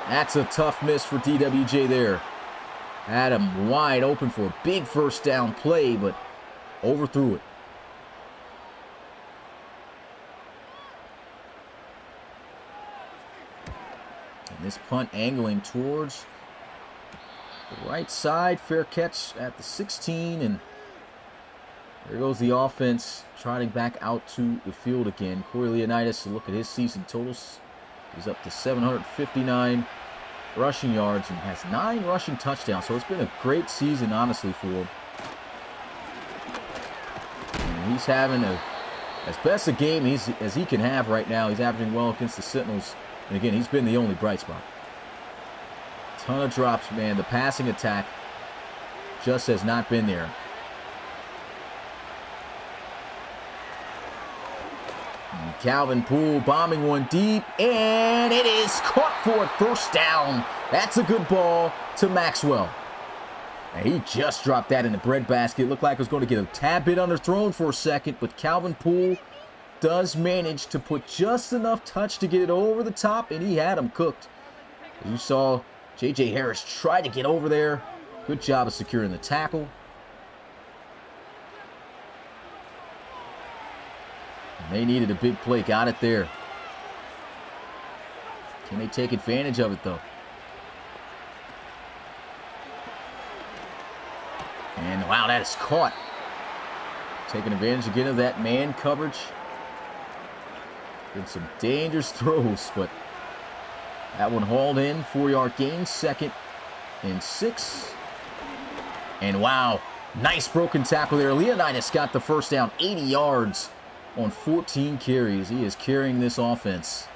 Speaker 1: that's a tough miss for DWJ there. Had him wide open for a big first down play, but overthrew it. This punt angling towards the right side. Fair catch at the 16. And there goes the offense trotting back out to the field again. Corey Leonidas, look at his season totals. He's up to 759 rushing yards and has 9 rushing touchdowns. So it's been a great season, honestly, for him. And he's having as best a game as he can have right now. He's averaging well against the Sentinels. And again, he's been the only bright spot. Ton of drops, man. The passing attack just has not been there. And Calvin Poole bombing one deep, and it is caught for a first down. That's a good ball to Maxwell. And he just dropped that in the breadbasket. It looked like it was going to get a tad bit underthrown for a second, but Calvin Poole does manage to put just enough touch to get it over the top, and he had him cooked. As you saw, J.J. Harris tried to get over there. Good job of securing the tackle. And they needed a big play. Got it there. Can they take advantage of it, though? And, wow, that is caught. Taking advantage again of that man coverage. Been some dangerous throws, but that one hauled in. 4-yard gain, 2nd and 6. And, wow, nice broken tackle there. Leonidas got the first down, 80 yards on 14 carries. He is carrying this offense.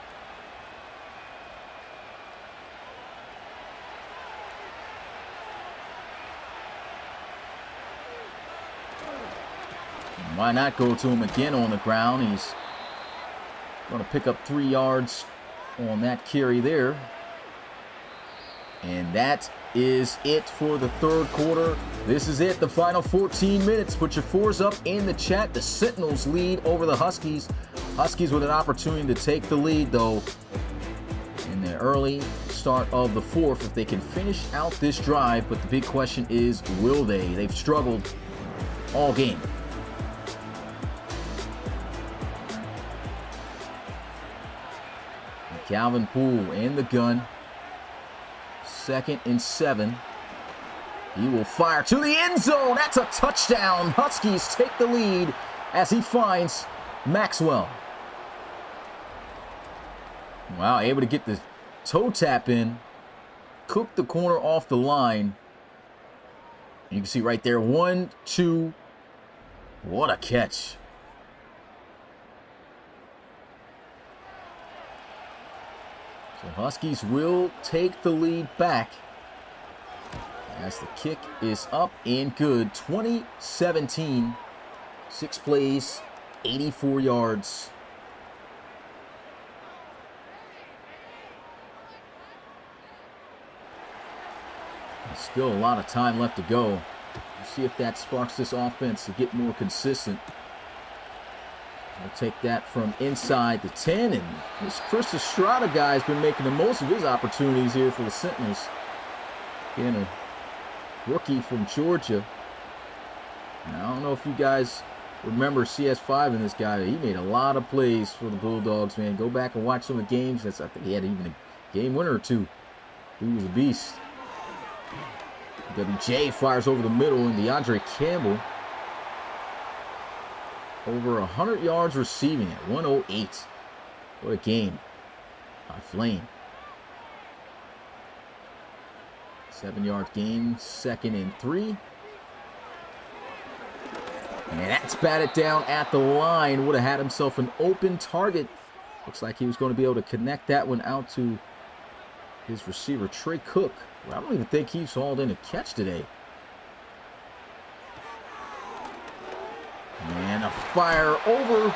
Speaker 1: And why not go to him again on the ground? He's going to pick up 3 yards on that carry there. And that is it for the third quarter. This is it, the final 14 minutes. Put your 4s up in the chat. The Sentinels lead over the Huskies. Huskies with an opportunity to take the lead, though, in the early start of the 4th, if they can finish out this drive. But the big question is, will they? They've struggled all game. Calvin Poole in the gun. 2nd and 7. He will fire to the end zone. That's a touchdown. Huskies take the lead as he finds Maxwell. Wow, able to get the toe tap in. Cook the corner off the line. You can see right there, 1, 2. What a catch. So Huskies will take the lead back as the kick is up and good. 20-17. 6 plays, 84 yards. There's still a lot of time left to go. We'll see if that sparks this offense to get more consistent. We'll take that from inside the 10, and this Chris Estrada guy has been making the most of his opportunities here for the Sentinels. Again, a rookie from Georgia. And I don't know if you guys remember CS5 in this guy. He made a lot of plays for the Bulldogs, man. Go back and watch some of the games. I think he had even a game winner or 2. He was a beast. WJ fires over the middle, and DeAndre Campbell over 100 yards receiving at 108. What a game by Flame. 7-yard gain, 2nd and 3. And that's batted down at the line. Would have had himself an open target. Looks like he was going to be able to connect that one out to his receiver, Trey Cook. Well, I don't even think he's hauled in a catch today. And a fire over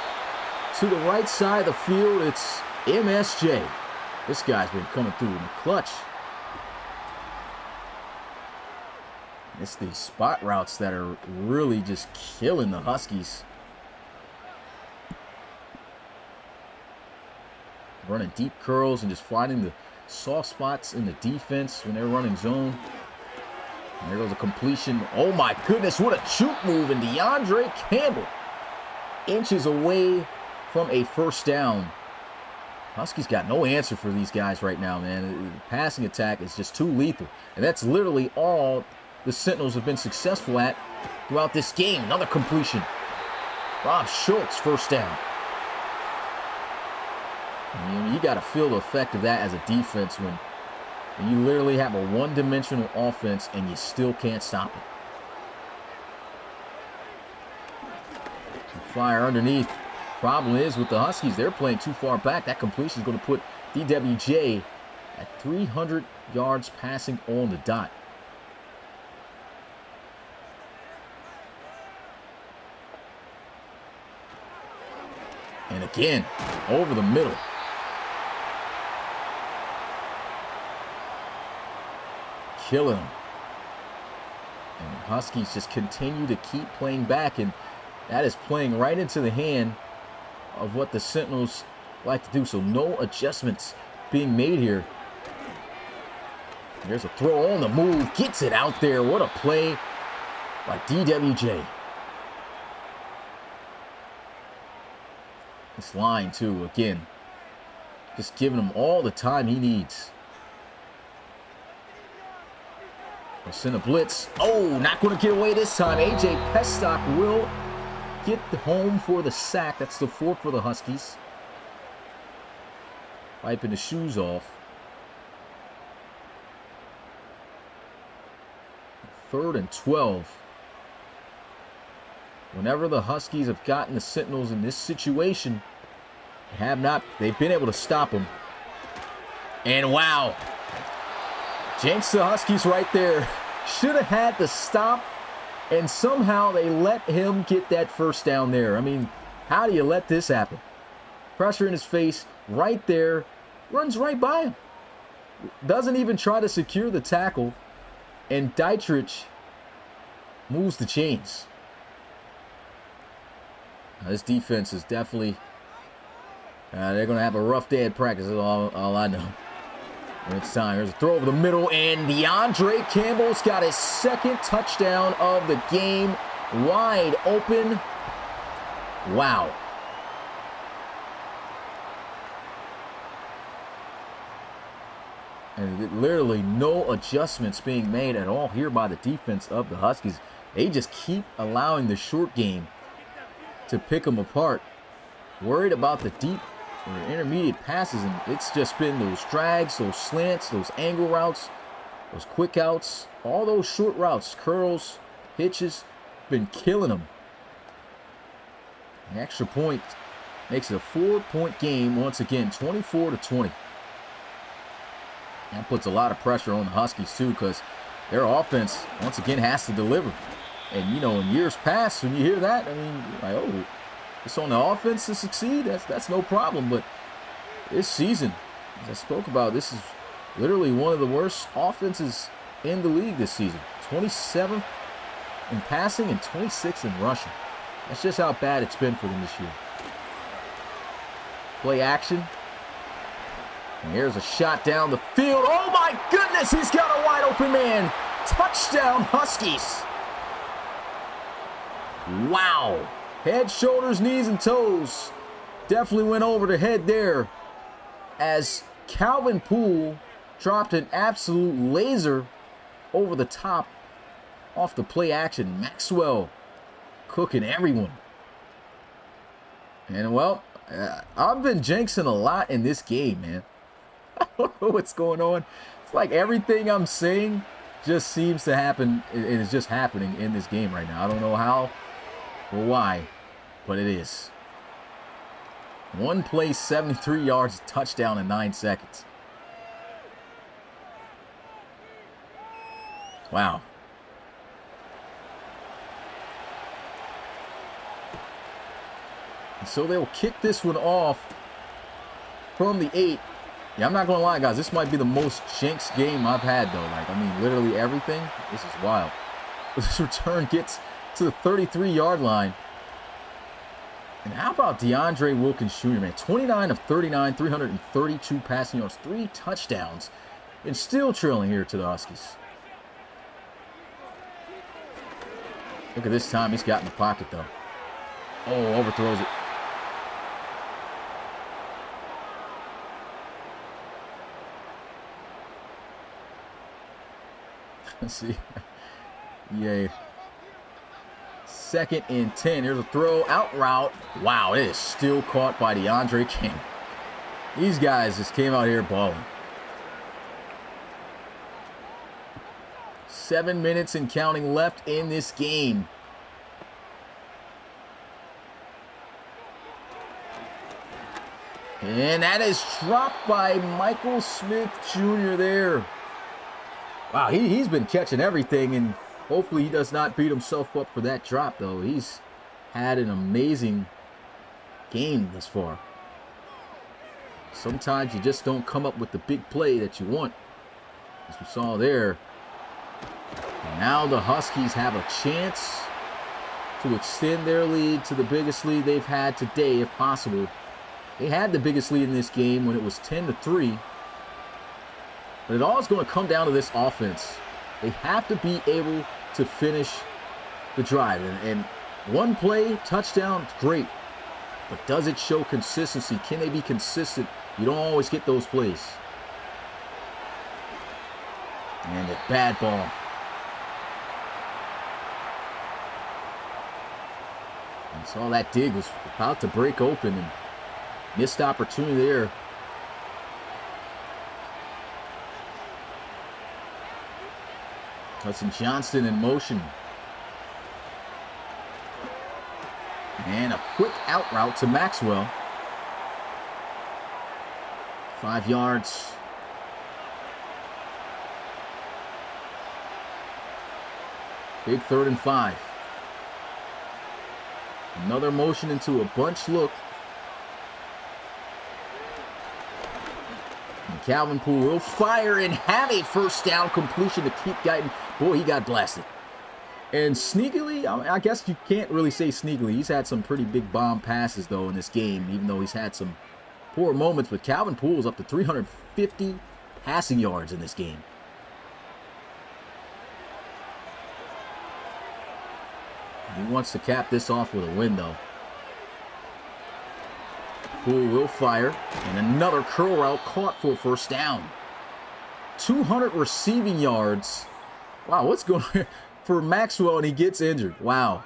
Speaker 1: to the right side of the field. It's MSJ. This guy's been coming through in the clutch. It's these spot routes that are really just killing the Huskies. Running deep curls and just finding the soft spots in the defense when they're running zone. And there goes a completion. Oh my goodness, what a shoot move. And DeAndre Campbell inches away from a first down. Huskies got no answer for these guys right now, man. The passing attack is just too lethal. And that's literally all the Sentinels have been successful at throughout this game. Another completion. Rob Schultz, first down. I mean, you got to feel the effect of that as a defense when And you literally have a one-dimensional offense, and you still can't stop it. Fire underneath. Problem is with the Huskies, they're playing too far back. That completion is going to put DWJ at 300 yards passing on the dot. And again, over the middle. Killing them. And the Huskies just continue to keep playing back, and that is playing right into the hand of what the Sentinels like to do. So no adjustments being made here. There's a throw on the move. Gets it out there. What a play by DWJ. This line, too, again, just giving him all the time he needs. They'll send a blitz. Oh, not going to get away this time. A.J. Pestock will get home for the sack. That's the 4th for the Huskies. Wiping the shoes off. 3rd and 12. Whenever the Huskies have gotten the Sentinels in this situation, they've been able to stop them. And wow, jinx the Huskies right there. Should have had the stop, and somehow they let him get that first down there. I mean, how do you let this happen? Pressure in his face right there, runs right by him. Doesn't even try to secure the tackle, and Dietrich moves the chains. Now, this defense is definitely, they're going to have a rough day at practice. That's all I know. Next time, here's a throw over the middle, and DeAndre Campbell's got his 2nd touchdown of the game. Wide open. Wow. And literally no adjustments being made at all here by the defense of the Huskies. They just keep allowing the short game to pick them apart. Worried about the deep or intermediate passes, and it's just been those drags, those slants, those angle routes, those quick outs, all those short routes, curls, hitches, been killing them. The extra point makes it a 4-point game once again, 24-20. That puts a lot of pressure on the Huskies too, because their offense once again has to deliver. And you know, in years past, when you hear that, I mean, like, oh, it's on the offense to succeed. That's no problem. But this season, as I spoke about, this is literally one of the worst offenses in the league this season. 27th in passing and 26th in rushing. That's just how bad it's been for them this year. Play action. And here's a shot down the field. Oh my goodness, he's got a wide open man. Touchdown, Huskies. Wow. Head, shoulders, knees, and toes. Definitely went over the head there as Calvin Poole dropped an absolute laser over the top off the play action. Maxwell cooking everyone. And, well, I've been jinxing a lot in this game, man. I don't know what's going on. It's like everything I'm saying just seems to happen. It is just happening in this game right now. I don't know how or why, but it is. One play, 73 yards, touchdown in 9 seconds. Wow. And so they'll kick this one off from the 8. Yeah, I'm not going to lie, guys. This might be the most jinx game I've had, though. Like, I mean, literally everything. This is wild. This return gets to the 33-yard line. And how about DeAndre Wilkins Jr., man? 29 of 39, 332 passing yards, 3 touchdowns, and still trailing here to the Huskies. Look at this time he's got in the pocket, though. Oh, overthrows it. Let's see. Yay. 2nd and 10. Here's a throw, out route. Wow, it is still caught by DeAndre King. These guys just came out here balling. 7 minutes and counting left in this game. And that is dropped by Michael Smith Jr. there. Wow, he's been catching everything, and hopefully he does not beat himself up for that drop, though. He's had an amazing game thus far. Sometimes you just don't come up with the big play that you want, as we saw there. And now the Huskies have a chance to extend their lead to the biggest lead they've had today, if possible. They had the biggest lead in this game when it was 10-3. But it all is going to come down to this offense. They have to be able to finish the drive. And one play, touchdown, great. But does it show consistency? Can they be consistent? You don't always get those plays. And a bad ball. And so that dig was about to break open, and missed opportunity there. Hudson Johnston in motion. And a quick out route to Maxwell. 5 yards. Big 3rd and 5. Another motion into a bunch look. And Calvin Poole will fire and have a first down completion to keep Guyton. Boy, he got blasted. And sneakily, I guess you can't really say sneakily. He's had some pretty big bomb passes, though, in this game, even though he's had some poor moments. But Calvin Poole's up to 350 passing yards in this game. He wants to cap this off with a win, though. Poole will fire, and another curl route caught for a first down. 200 receiving yards. Wow, what's going on for Maxwell, and he gets injured. Wow.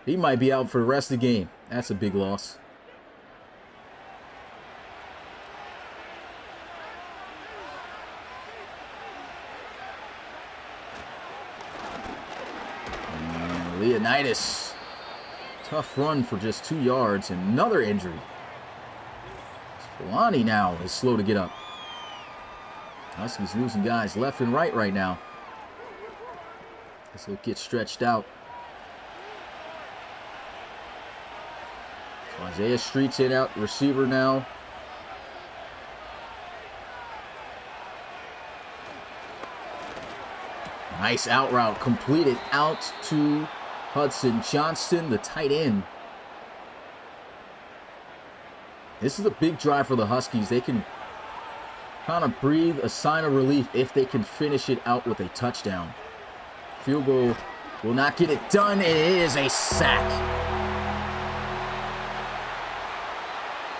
Speaker 1: He might be out for the rest of the game. That's a big loss. And Leonidas. Tough run for just 2 yards. Another injury. Fulani now is slow to get up. Huskies losing guys left and right now. Guess he'll get stretched out. So Isaiah Street's in out, receiver now. Nice out route completed out to Hudson Johnston, the tight end. This is a big drive for the Huskies. They can kind of breathe a sign of relief if they can finish it out with a touchdown. Field goal will not get it done, and it is a sack.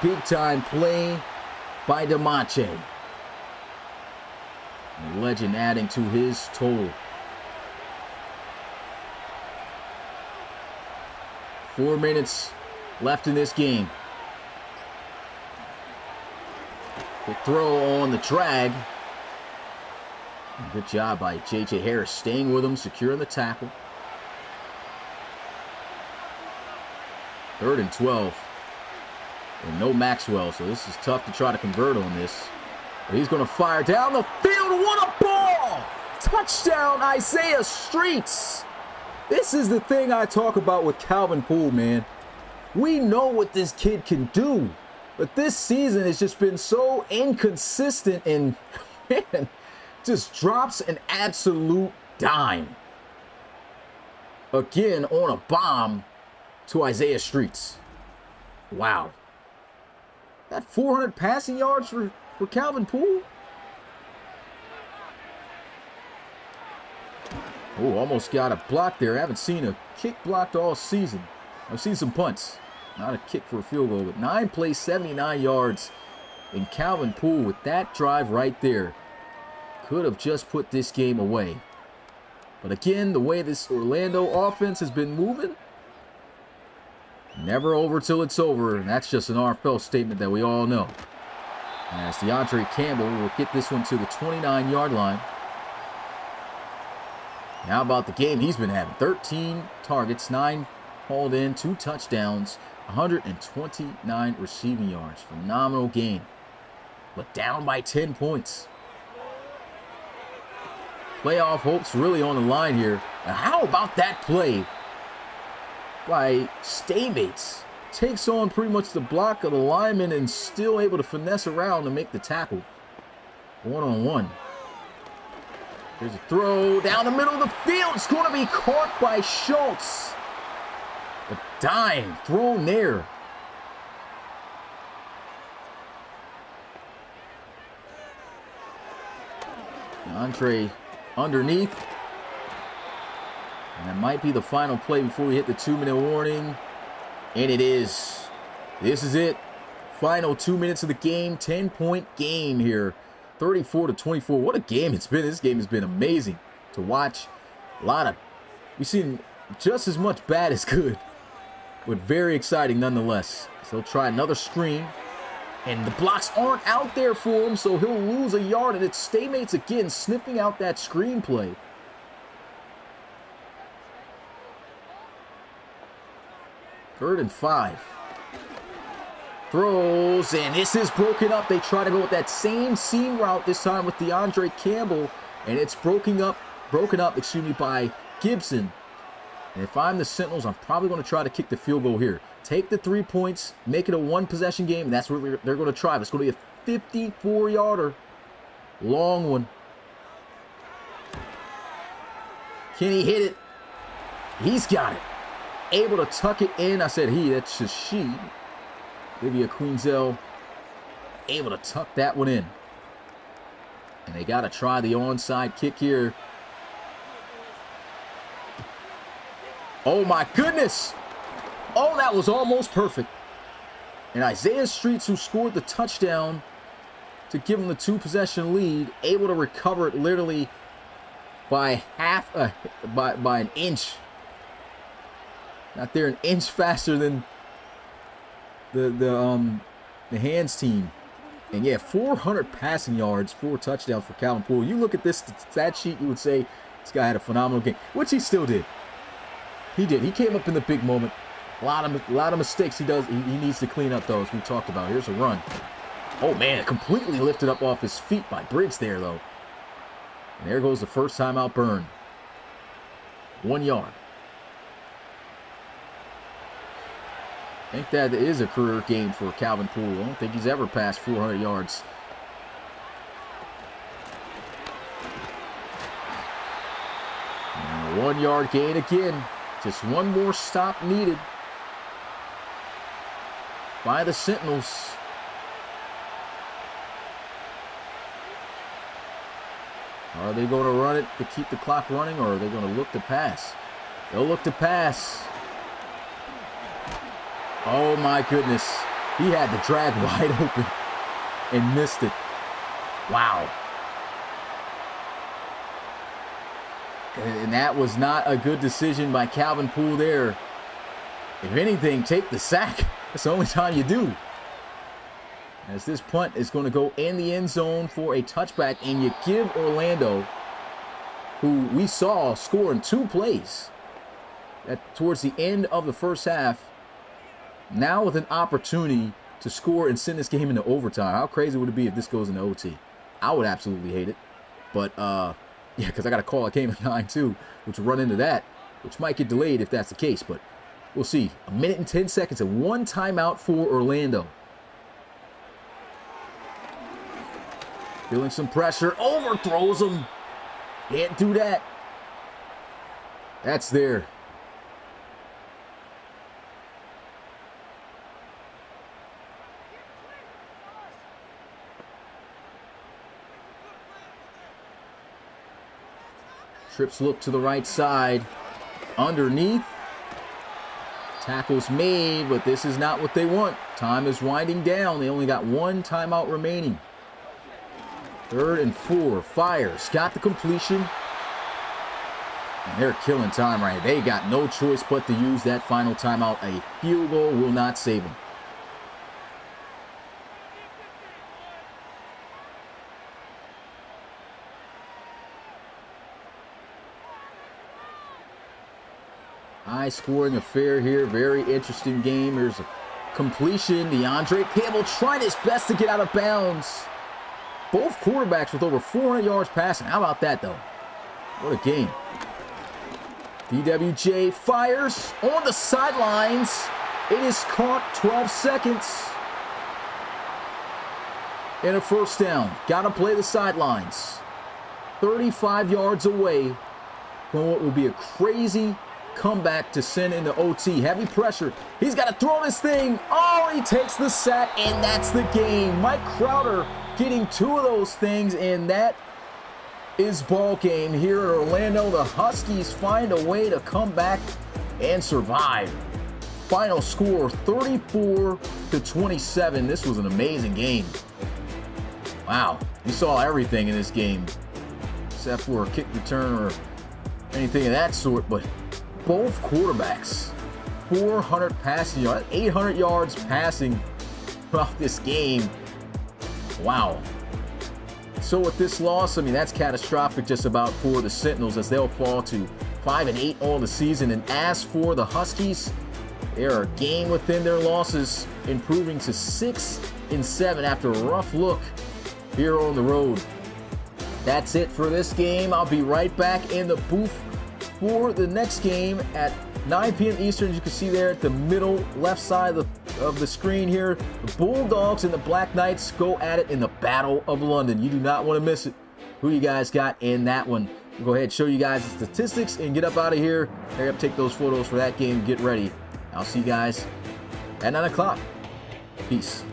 Speaker 1: Big time play by DeMonte. Legend adding to his total. 4 minutes left in this game. Quick throw on the drag. Good job by J.J. Harris staying with him, securing the tackle. 3rd and 12. And no Maxwell, so this is tough to try to convert on this. But he's going to fire down the field. What a ball! Touchdown, Isaiah Streets. This is the thing I talk about with Calvin Poole, man. We know what this kid can do. But this season has just been so inconsistent, and man, just drops an absolute dime. Again on a bomb to Isaiah Streets. Wow. That 400 passing yards for Calvin Poole. Oh, almost got a block there. I haven't seen a kick blocked all season. I've seen some punts. Not a kick for a field goal, but 9 plays, 79 yards. And Calvin Poole with that drive right there could have just put this game away. But again, the way this Orlando offense has been moving, never over till it's over. And that's just an RFL statement that we all know. As DeAndre Campbell will get this one to the 29-yard line. How about the game he's been having? 13 targets, 9 hauled in, 2 touchdowns, 129 receiving yards. Phenomenal game. But down by 10 points. Playoff hopes really on the line here. And how about that play by Staymates? Takes on pretty much the block of the lineman and still able to finesse around to make the tackle. One-on-one. Here's a throw down the middle of the field. It's going to be caught by Schultz. A dime thrown there. Andre underneath. And that might be the final play before we hit the 2-minute warning. And it is. This is it. Final 2 minutes of the game. 10-point game here. 34-24. What a game it's been. This game has been amazing to watch. We've seen just as much bad as good. But very exciting nonetheless. So he'll try another screen. And the blocks aren't out there for him, so he'll lose a yard. And it's Staymates again sniffing out that screen play. Third and 5. Throws, and this is broken up. They try to go with that same seam route this time with DeAndre Campbell. And it's broken up, by Gibson. And if I'm the Sentinels, I'm probably going to try to kick the field goal here. Take the 3 points, make it a 1-possession game, and that's what they're going to try. It's going to be a 54-yarder. Long one. Can he hit it? He's got it. Able to tuck it in. I said he, that's just she. Olivia Queensell able to tuck that one in. And they got to try the onside kick here. Oh my goodness. Oh, that was almost perfect. And Isaiah Streets, who scored the touchdown to give him the 2-possession lead, able to recover it literally by by an inch. Not there, an inch faster than the hands team. And yeah, 400 passing yards, 4 touchdowns for Calvin Poole. You look at this stat sheet, you would say this guy had a phenomenal game, which he still did. He did. He came up in the big moment. A lot of mistakes he does. He needs to clean up those we talked about. Here's a run. Oh man, completely lifted up off his feet by Briggs there though. And there goes the first timeout burn. 1 yard. I think that is a career game for Calvin Poole. I don't think he's ever passed 400 yards. And a 1 yard gain again. Just one more stop needed by the Sentinels. Are they going to run it to keep the clock running, or are they going to look to pass? They'll look to pass. Oh my goodness. He had the drag wide open and missed it. Wow. And that was not a good decision by Calvin Poole there. If anything, take the sack. That's the only time you do. As this punt is going to go in the end zone for a touchback, and you give Orlando, who we saw score in 2 plays towards the end of the first half, now with an opportunity to score and send this game into overtime. How crazy would it be if this goes into OT? I would absolutely hate it. But, yeah, because I got a call. I came at 9-2, which will run into that, which might get delayed if that's the case. But we'll see. 1 minute and 10 seconds and 1 timeout for Orlando. Feeling some pressure. Overthrows him. Can't do that. That's there. Trips look to the right side. Underneath. Tackles made, but this is not what they want. Time is winding down. They only got 1 timeout remaining. 3rd and 4. Fires. Got the completion. And they're killing time right here. They got no choice but to use that final timeout. A field goal will not save them. High-scoring affair here. Very interesting game. Here's a completion. DeAndre Campbell trying his best to get out of bounds. Both quarterbacks with over 400 yards passing. How about that, though? What a game. DWJ fires on the sidelines. It is caught. 12 seconds. And a first down. Got to play the sidelines. 35 yards away from what will be a crazy comeback to send into OT. Heavy pressure. He's got to throw this thing. Oh, he takes the sack, and that's the game. Mike Crowder getting 2 of those things, and that is ball game here in Orlando. The Huskies find a way to come back and survive. Final score 34-27. This was an amazing game. Wow, we saw everything in this game except for a kick return or anything of that sort, but both quarterbacks 400 passing yards, 800 yards passing throughout this game. Wow. So with this loss, I mean, that's catastrophic just about for the Sentinels, as they'll fall to 5-8 on the season. And as for the Huskies, they are a game within their losses, improving to 6-7 after a rough look here on the road. That's it for this game. I'll be right back in the booth for the next game at 9 p.m. Eastern. As you can see there at the middle left side of the screen here, the Bulldogs and the Black Knights go at it in the Battle of London. You do not want to miss it. Who you guys got in that one? I'll go ahead and show you guys the statistics and get up out of here. Hurry up, take those photos for that game. Get ready. I'll see you guys at 9 o'clock. Peace.